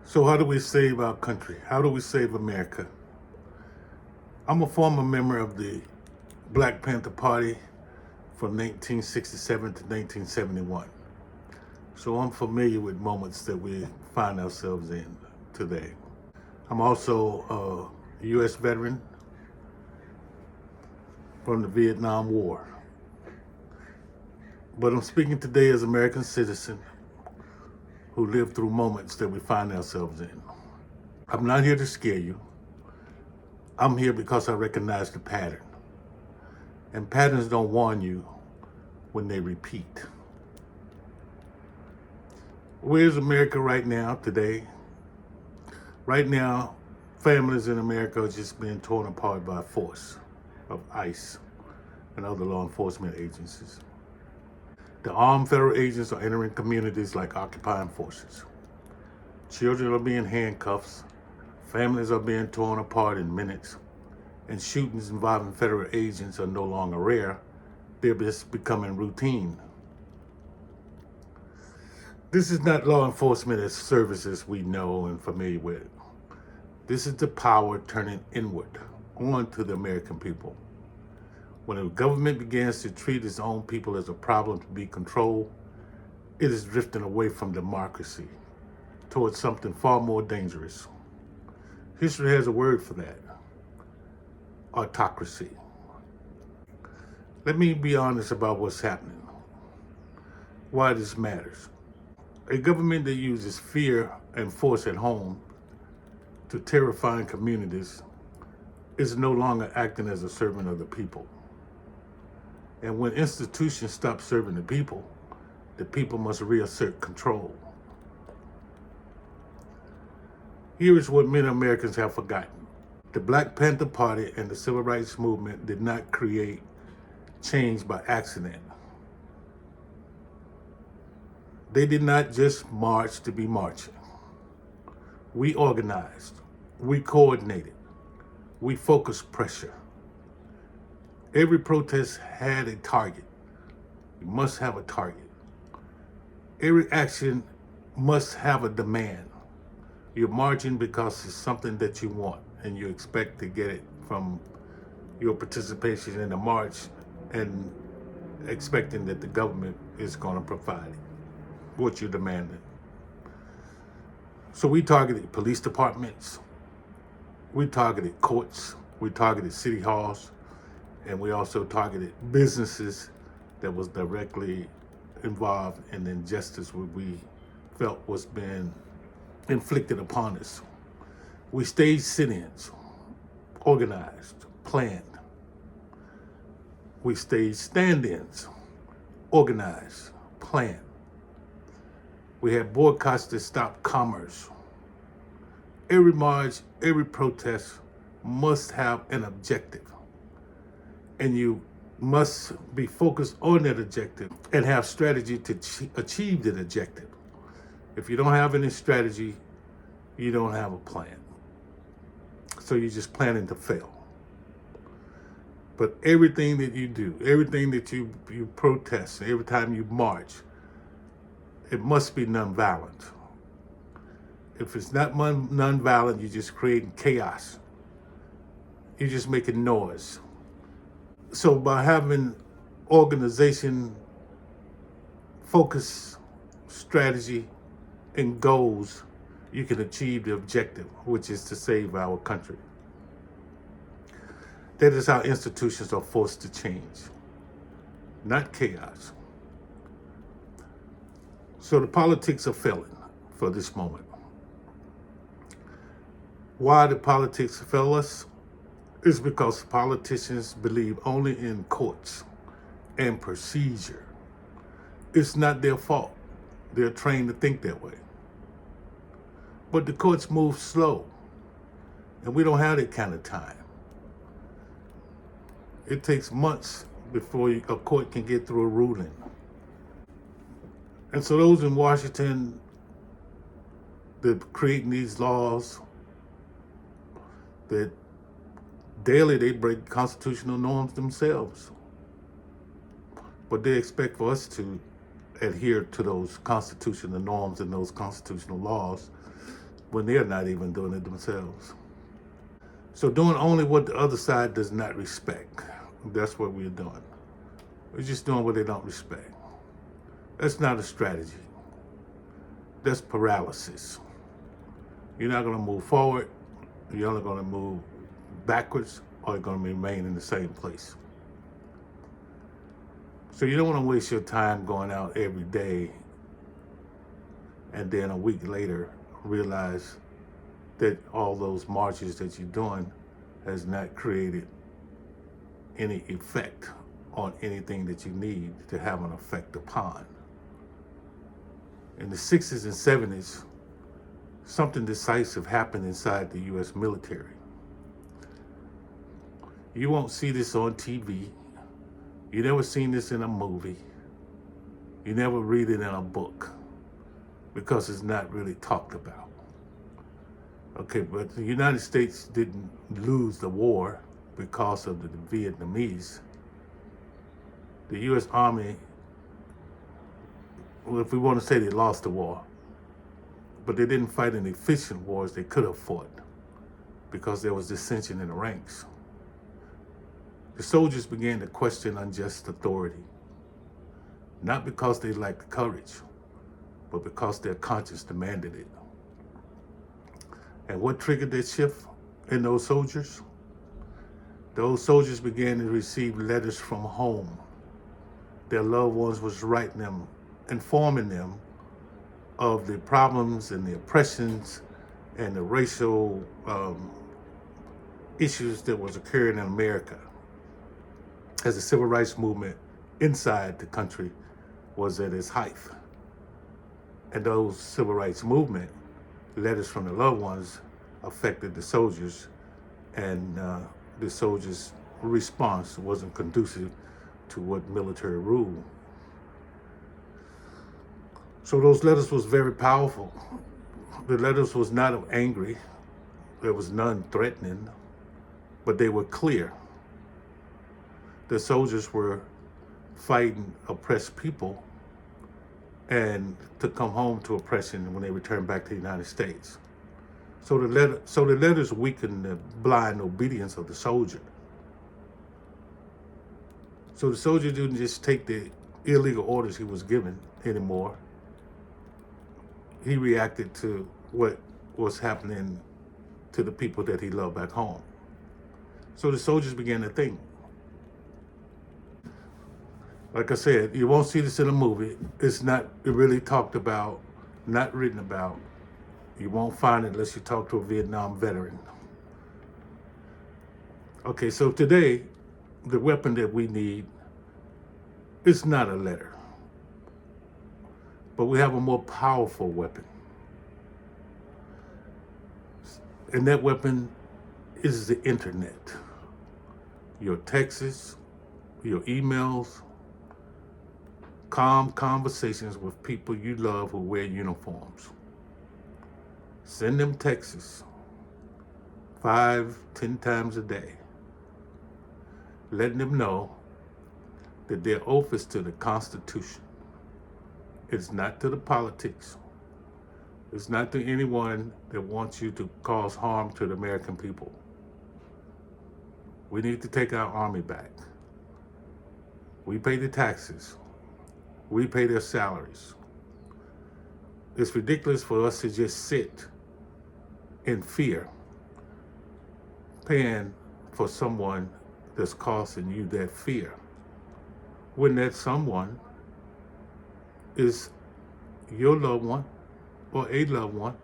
So how do we save our country? How do we save America? I'm a former member of the Black Panther Party from 1967 to 1971. So I'm familiar with moments that we find ourselves in today. I'm also a U.S. veteran from the Vietnam War. But I'm speaking today as an American citizen who lived through moments that we find ourselves in. I'm not here to scare you. I'm here because I recognize the pattern. And patterns don't warn you when they repeat. Where's America right now, today? Right now, families in America are just being torn apart by force of ICE and other law enforcement agencies. The armed federal agents are entering communities like occupying forces. Children are being handcuffed, families are being torn apart in minutes, and shootings involving federal agents are no longer rare, they're just becoming routine. This is not law enforcement as services we know and familiar with. This is the power turning inward onto the American people. When the government begins to treat its own people as a problem to be controlled, it is drifting away from democracy towards something far more dangerous. History has a word for that: autocracy. Let me be honest about what's happening, why this matters. A government that uses fear and force at home to terrifying communities is no longer acting as a servant of the people. And when institutions stop serving the people must reassert control. Here is what many Americans have forgotten. The Black Panther Party and the Civil Rights Movement did not create change by accident. They did not just march to be marching. We organized, we coordinated, we focused pressure. Every protest had a target. You must have a target. Every action must have a demand. You're marching because it's something that you want and you expect to get it from your participation in the march and expecting that the government is going to provide it, what you're demanding. So we targeted police departments, we targeted courts, we targeted city halls, and we also targeted businesses that was directly involved in the injustice we felt was being inflicted upon us. We staged sit-ins, organized, planned. We staged stand-ins, organized, planned. We had boycotts to stop commerce. Every march, every protest must have an objective. And you must be focused on that objective and have strategy to achieve that objective. If you don't have any strategy, you don't have a plan. So you're just planning to fail. But everything that you do, everything that you protest, every time you march, it must be nonviolent. If it's not nonviolent, you're just creating chaos. You're just making noise. So by having organization, focus, strategy, and goals, you can achieve the objective, which is to save our country. That is how institutions are forced to change, not chaos. So the politics are failing for this moment. Why the politics fail us? Is because politicians believe only in courts and procedure. It's not their fault. They're trained to think that way. But the courts move slow, and we don't have that kind of time. It takes months before a court can get through a ruling. And so those in Washington that creating these laws that daily they break constitutional norms themselves. But they expect for us to adhere to those constitutional norms and those constitutional laws when they're not even doing it themselves. So doing only what the other side does not respect. That's what we're doing. We're just doing what they don't respect. That's not a strategy. That's paralysis. You're not going to move forward. You're only going to move backwards, or you're going to remain in the same place. So you don't want to waste your time going out every day and then a week later realize that all those marches that you're doing has not created any effect on anything that you need to have an effect upon. In the 60s and 70s, something decisive happened inside the U.S. military. You won't see this on TV. You never seen this in a movie. You never read it in a book because it's not really talked about. Okay, but the United States didn't lose the war because of the Vietnamese. The U.S. Army, well, if we want to say they lost the war, but they didn't fight any efficient wars they could have fought because there was dissension in the ranks. The soldiers began to question unjust authority, not because they lacked courage, but because their conscience demanded it. And what triggered that shift in those soldiers? Those soldiers began to receive letters from home. Their loved ones was writing them, informing them of the problems and the oppressions and the racial issues that was occurring in America as the civil rights movement inside the country was at its height. And those civil rights movement letters from the loved ones affected the soldiers, and the soldiers' response wasn't conducive to what military rule. So those letters was very powerful. The letters was not angry. There was none threatening, but they were clear. The soldiers were fighting oppressed people and to come home to oppression when they returned back to the United States. So the letters weakened the blind obedience of the soldier. So the soldier didn't just take the illegal orders he was given anymore. He reacted to what was happening to the people that he loved back home. So the soldiers began to think. Like I said, you won't see this in a movie. It's not really talked about, not written about. You won't find it unless you talk to a Vietnam veteran. Okay, so today, the weapon that we need is not a letter, but we have a more powerful weapon. And that weapon is the internet. Your texts, your emails, calm conversations with people you love who wear uniforms. Send them texts 5-10 times a day, letting them know that their oath is to the Constitution. It's not to the politics. It's not to anyone that wants you to cause harm to the American people. We need to take our army back. We pay the taxes. We pay their salaries. It's ridiculous for us to just sit in fear, paying for someone that's causing you that fear, when that someone is your loved one or a loved one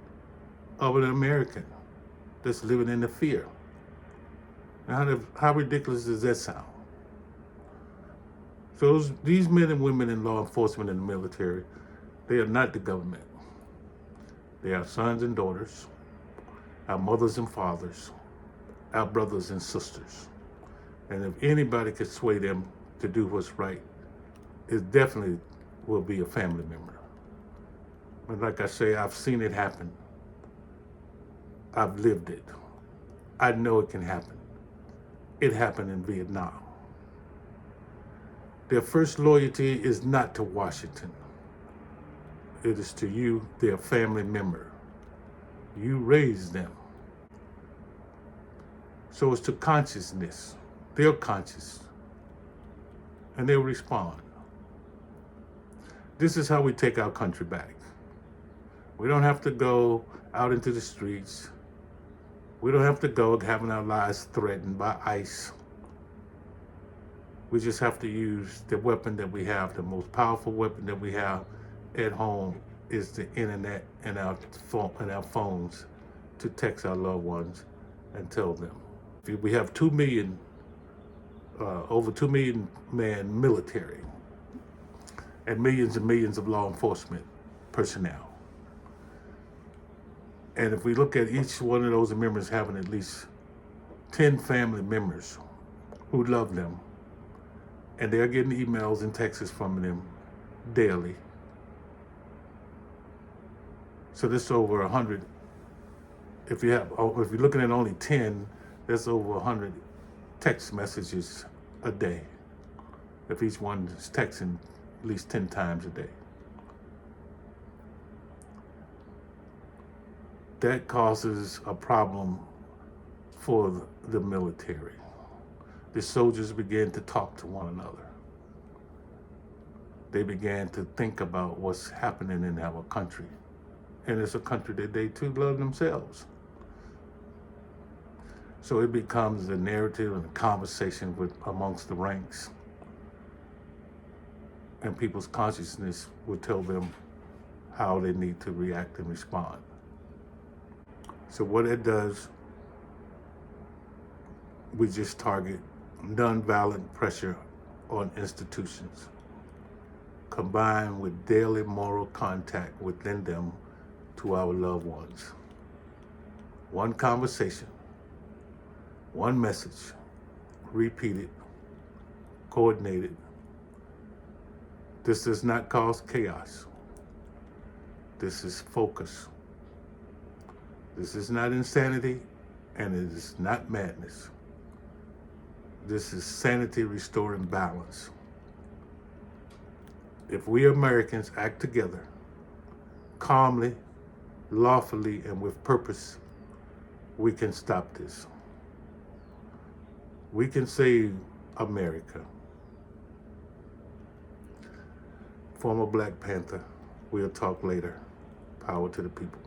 of an American that's living in the fear. Now, how ridiculous does that sound? So these men and women in law enforcement and the military, they are not the government. They are sons and daughters, our mothers and fathers, our brothers and sisters. And if anybody could sway them to do what's right, it definitely will be a family member. But like I say, I've seen it happen. I've lived it. I know it can happen. It happened in Vietnam. Their first loyalty is not to Washington. It is to you, their family member. You raised them. So it's to consciousness. They're conscious. And they'll respond. This is how we take our country back. We don't have to go out into the streets. We don't have to go having our lives threatened by ICE. We just have to use the weapon that we have. The most powerful weapon that we have at home is the internet and our phones to text our loved ones and tell them. We have 2 million, over 2 million man military and millions of law enforcement personnel. And if we look at each one of those members having at least 10 family members who love them, and they're getting emails and texts from them daily. So this is over 100. If you're looking at only 10, that's over 100 text messages a day. If each one is texting at least 10 times a day. That causes a problem for the military. The soldiers began to talk to one another. They began to think about what's happening in our country. And it's a country that they too love themselves. So it becomes a narrative and a conversation amongst the ranks. And people's consciousness will tell them how they need to react and respond. So what it does, we just target nonviolent pressure on institutions, combined with daily moral contact within them to our loved ones. One conversation, one message, repeated, coordinated. This does not cause chaos. This is focus. This is not insanity, and it is not madness. This is sanity restoring balance. If we Americans act together, calmly, lawfully, and with purpose, we can stop this. We can save America. Former Black Panther, we'll talk later. Power to the people.